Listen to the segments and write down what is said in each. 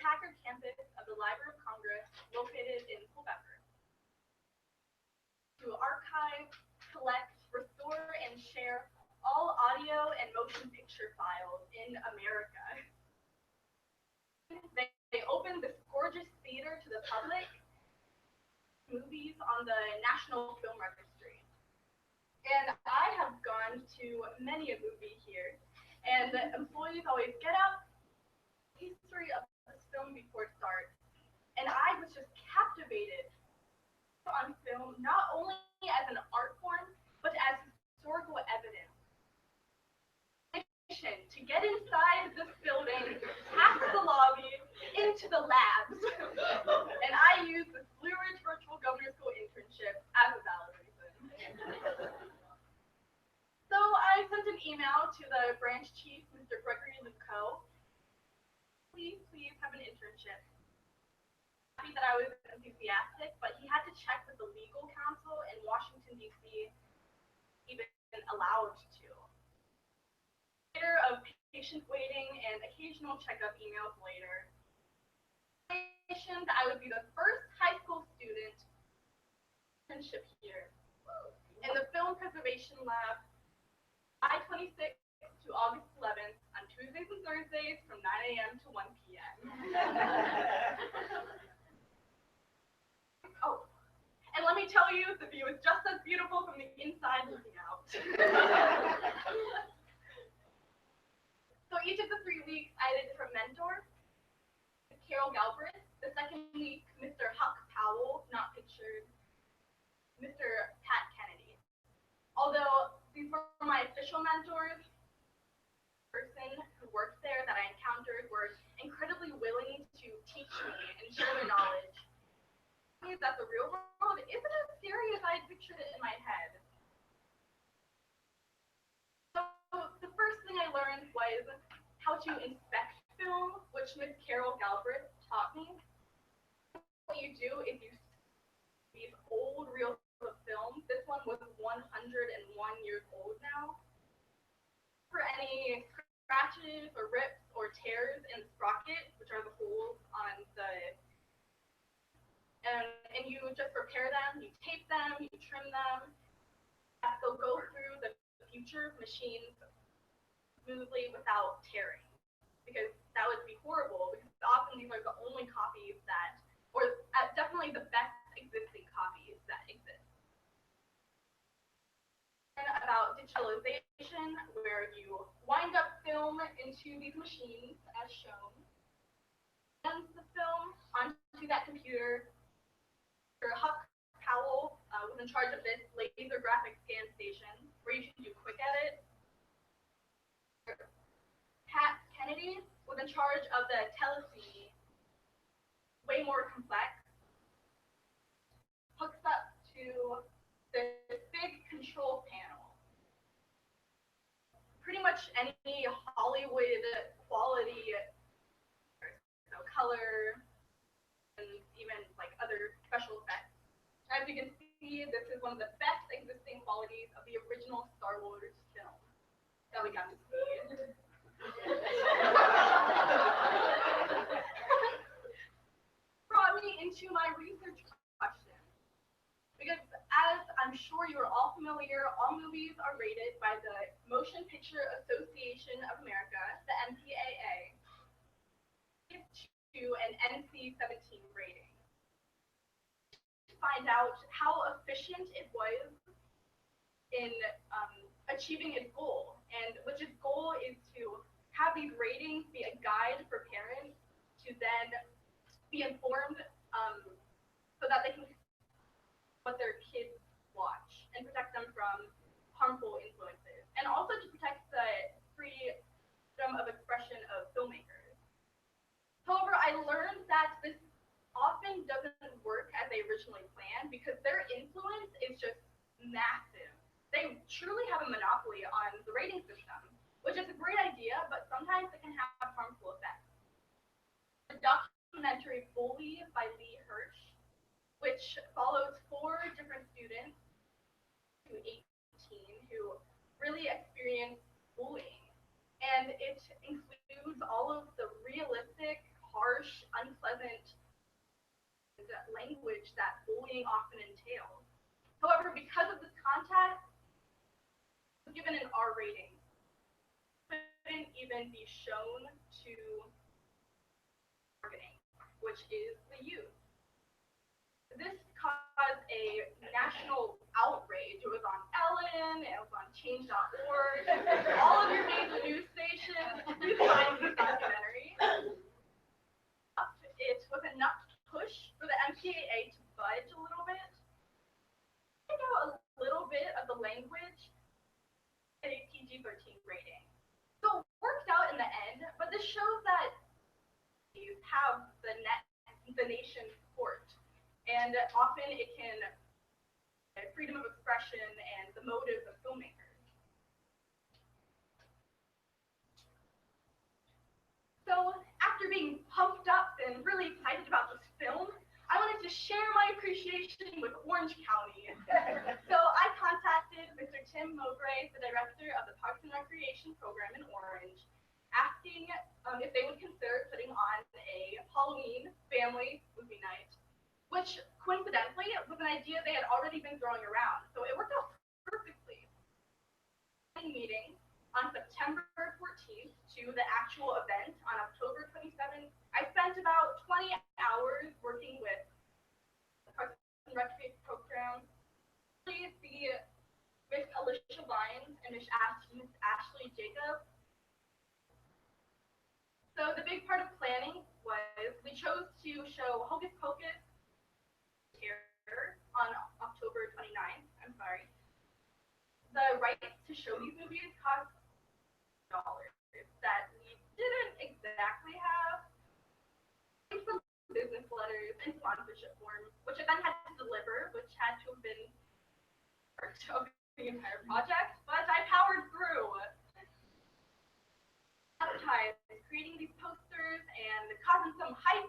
Packard campus of the Library of Congress located in Culpeper to archive, collect, restore, and share all audio and motion picture files in America. They opened this gorgeous theater to the public, movies on the National Film Registry. And I have gone to many a movie here, and the employees always get up, history of this film before it starts, and I was just captivated on film, not only as an art form, but as historical evidence. To get inside this building, past the lobby, into the labs. And I used this Blue Ridge Virtual Governor School internship as a valid reason. So I sent an email to the branch chief, Mr. Gregory Luco. Please have an internship. Happy that I was enthusiastic, but he had to check with the legal counsel in Washington, D.C. even allowed to. Of patient waiting and occasional checkup emails later, I would be the first high school student internship here in the film preservation lab, July 26th to August 11th on Tuesdays and Thursdays from 9 a.m. to 1 p.m. Oh, and let me tell you, the view is just as beautiful from the inside looking out. So each of the 3 weeks, I had a different mentor. Carol Galbraith. The second week, Mr. Huck Powell, not pictured. Mr. Pat Kennedy. Although these were my official mentors, the person who worked there that I encountered were incredibly willing to teach me and share their knowledge. It means that the real world isn't as serious as I had pictured it in my head. The first thing I learned was how to inspect film, which Miss Carol Galbraith taught me. What you do is you see these old reels of film. This one was 101 years old now. For any scratches or rips or tears in the sprocket, which are the holes on the, and you just repair them, you tape them, you trim them. They'll go through the future machines smoothly without tearing, because that would be horrible, because often these are the only copies that, or definitely the best existing copies that exist. And about digitalization, where you wind up film into these machines as shown, and the film onto that computer. Huck Powell was in charge of this laser graphic scan station, where you can do quick edit. Pat Kennedy was in charge of the telecine, way more complex. Hooks up to this big control panel. Pretty much any Hollywood quality, so color, and even like other special effects. As you can see, this is one of the best existing qualities of the original Star Wars film that we got to see. Brought me into my research question. Because as I'm sure you are all familiar, all movies are rated by the Motion Picture Association of America, the MPAA, to an NC-17 rating. Find out how efficient it was in achieving its goal, and which its goal is to have these ratings be a guide for parents to then be informed so that they can what their kids watch and protect them from harmful influences, and also to protect the freedom of expression of filmmakers. However, I learned that this often doesn't work as they originally planned, because their influence is just massive. They truly have a monopoly on the rating system, which is a great idea, but sometimes it can have harmful effects. The documentary Bully by Lee Hirsch, which follows 4 different students to 18 who really experience bullying. And it includes all of the realistic, harsh, unpleasant language that bullying often entails. However, because of this context, it was given an R rating. It couldn't even be shown to marketing, which is the youth. This caused a national outrage. It was on Ellen, it was on Change.org, all of your major news stations. You find this documentary. It was enough push for the MPAA to budge a little bit. Take out a little bit of the language, a PG-13 rating. So it worked out in the end, but this shows that you have the nation's support, and often it can freedom of expression and the motives of filmmakers. So after being pumped up and really excited about this film, I wanted to share my appreciation with Orange County. So I contacted Mr. Tim Mowbray, the director of the Parks and Recreation program in Orange, asking if they would consider putting on a Halloween family movie night, which coincidentally was an idea they had already been throwing around. So it worked out perfectly. Meeting on September 14th to the actual event on October 27th, I spent about 20 hours working with the Parks and Recreation program, Miss Alicia Lyons and Miss Ashley Jacob. So the big part of planning was we chose to show Hocus Pocus on October 29th. I'm sorry. The rights to show these movies cost dollars that we didn't exactly have. Some business letters and sponsorship forms, which I then had to deliver, which had to have been part of the entire project, but I powered through. Advertised, creating these posters and causing some hype,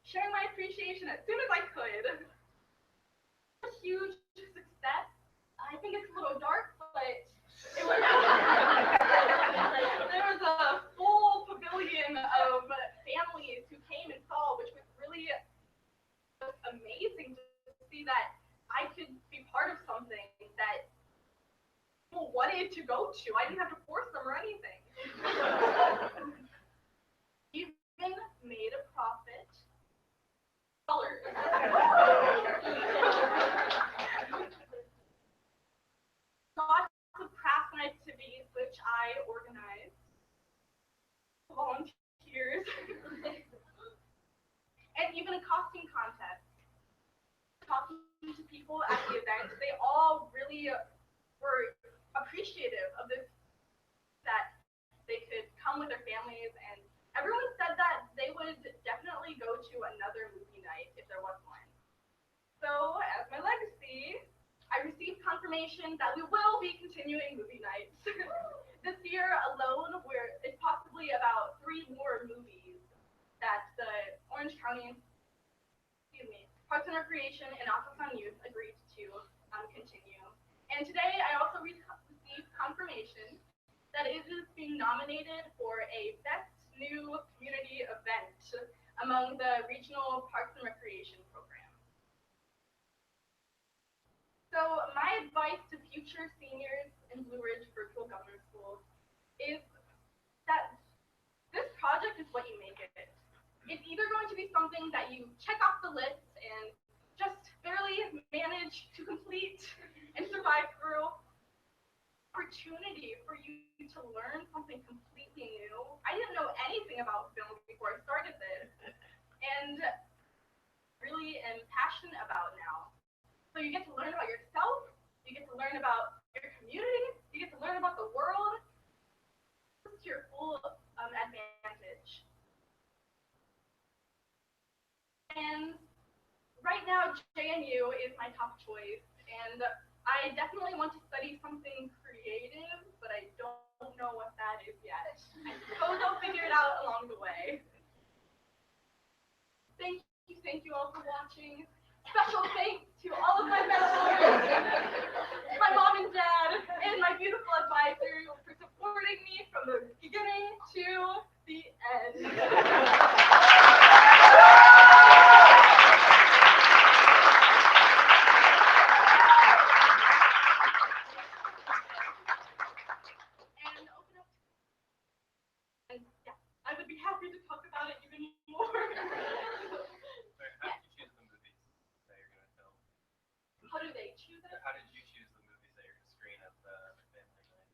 sharing my appreciation as soon as I could. A huge success. I think it's a little dark, but it was there was a full pavilion of families who came and saw, which was really amazing to see that I could be part of something that people wanted to go to. I didn't have to force them or anything. Even made a profit. Dollars. Lots of crafts and activities which I organized, volunteers, and even a costume contest. Talking to people at the event, they all really were appreciative of this, that they could come with their families, and everyone said that they would definitely go to another movie night if there was one. So, as my legacy, I received confirmation that we will be continuing movie nights. This year alone, it's possibly about 3 more movies that the Orange County, Parks and Recreation and Office on Youth agreed to continue. And today, I also received confirmation that it is being nominated for a Best New Community Event among the regional Parks and Recreation program. So my advice to future seniors in Blue Ridge Virtual Government School is that this project is what you make it. It's either going to be something that you check off the list and just barely manage to complete and survive through, opportunity for you to learn something completely new. I didn't know anything about film before I started this, and really am passionate about now. So you get to learn about yourself, you get to learn about your community, you get to learn about the world. This is your full advantage. And right now, JNU is my top choice, and I definitely want to study something creative, but I don't know what that is yet. I suppose I'll figure it out along the way. Thank you all for watching. Special thanks to all of my mentors, my mom and dad, and my beautiful advisors for supporting me from the beginning to The end. And open up. And yeah, I would be happy to talk about it even more. Sorry, how did you choose the movies that you're going to film? How do they choose it? How did you choose the movies that you're going to screen at the family night?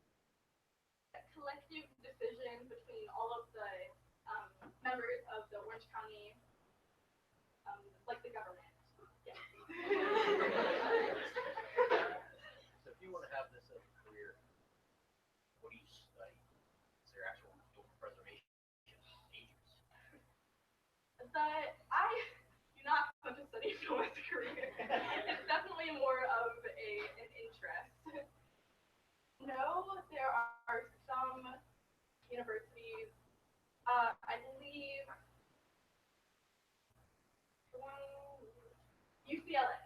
A collective decision between all of the members of the Orange County, like the government. Yeah. So if you want to have this as a career, what do you study? Is there actual preservation agents? But I do not want to study film as a career. It's definitely more of an interest. No, there are some universities. I believe UCLA.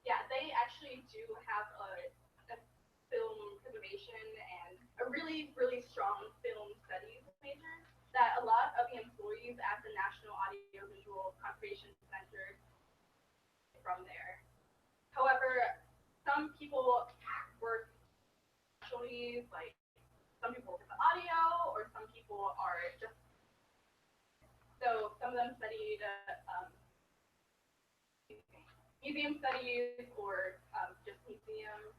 Yeah, they actually do have a film preservation and a really, really strong film studies major that a lot of the employees at the National Audiovisual Conservation Center from there. However, some people work specialties, like some people work with the audio, or some people are just, so some of them studied museum studies or just museums.